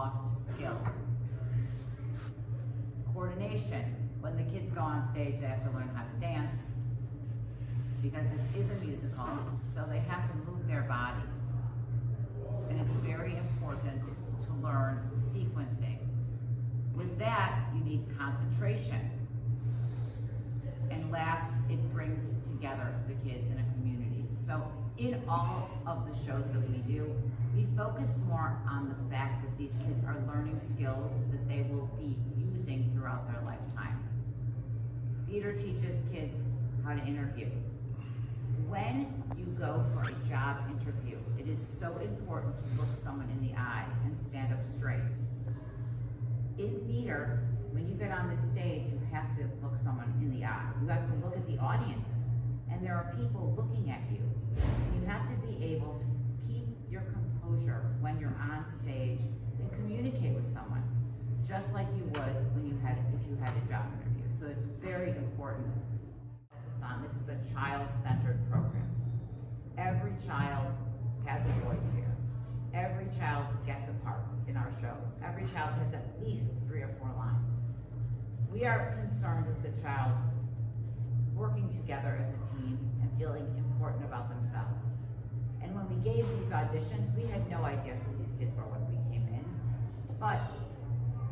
lost skill. Coordination. When the kids go on stage, they have to learn how to dance because this is a musical, so they have to move their body. And it's very important to learn sequencing. With that, you need concentration. And last, it brings together the kids in a community. So in all of the shows that we do, we focus more on the fact that these kids are learning skills that they will be using throughout their lifetime. Theater teaches kids how to interview. When you go for a job interview, it is so important to look someone in the eye and stand up straight. In theater, when you get on this stage, you have to look someone in the eye. You have to look at the audience, and there are people looking at you. And you have to be able to keep your composure when you're on stage and communicate with someone, just like you would when you had, if you had a job interview. So it's very important. This is a child-centered program. Every child has a voice here. Every child gets a part in our shows. Every child has at least 3 or 4 lines. We are concerned with the child working together as a team and feeling important about themselves. And when we gave these auditions, we had no idea who these kids were when we came in. But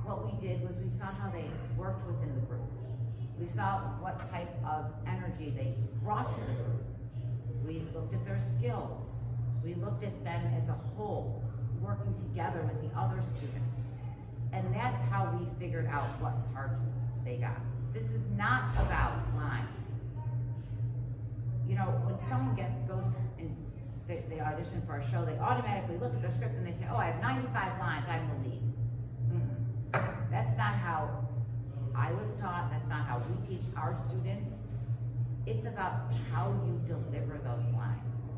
what we did was we saw how they worked within the group. We saw what type of energy they brought to the group. We looked at their skills. We looked at them as a whole, working together with the other students. And that's how we figured out what part they got. This is not about lines. You know, when someone goes and they audition for a show, they automatically look at their script and they say, oh, I have 95 lines, I'm the lead. That's not how I was taught, that's not how we teach our students. It's about how you deliver those lines,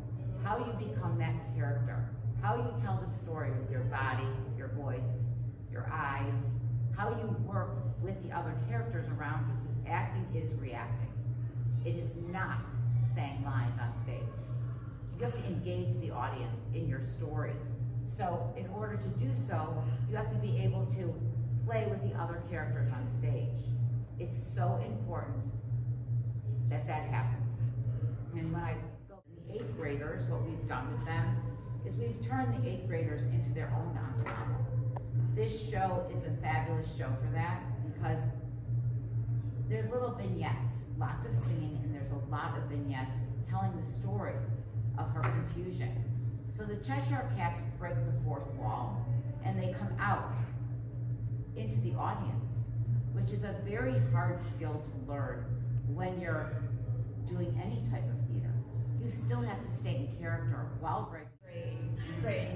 how you become that character, how you tell the story with your body, your voice, your eyes, how you work with the other characters around you, because acting is reacting. It is not saying lines on stage. You have to engage the audience in your story. So in order to do so, you have to be able to play with the other characters on stage. It's so important that that happens. And when I go to the 8th graders, what we've done with them is we've turned the 8th graders into their own ensemble. This show is a fabulous show for that because there's little vignettes, lots of singing, and there's a lot of vignettes telling the story of her confusion. So the Cheshire Cats break the 4th wall and they come out into the audience, which is a very hard skill to learn when you're doing any type of theater. You still have to stay in character while breaking. Great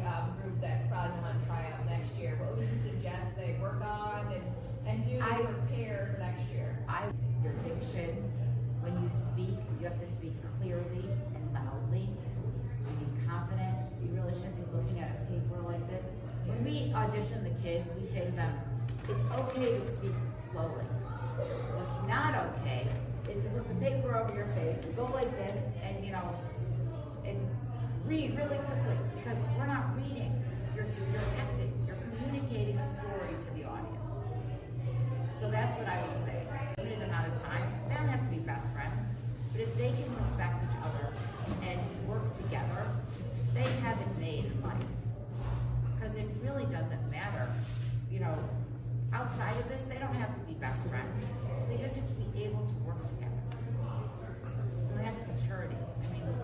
group that's probably going to try out next year. What would you suggest they work on and do to prepare for next year? Your diction, when you speak, you have to speak clearly and loudly and be confident. You really shouldn't be looking at a paper like this. When we audition the kids, we say to them, it's okay to speak slowly. What's not okay is to put the paper over your face, go like this, and and read really quickly, because we're not reading. You're acting. You're communicating a story to the audience. So that's what I would say. Limited amount of time. They don't have to be best friends, but if they can respect each other and work together, they have it made in life. Because it really doesn't matter, outside of this, they don't have to be best friends. They just have to be able to work together. And that's maturity. I mean,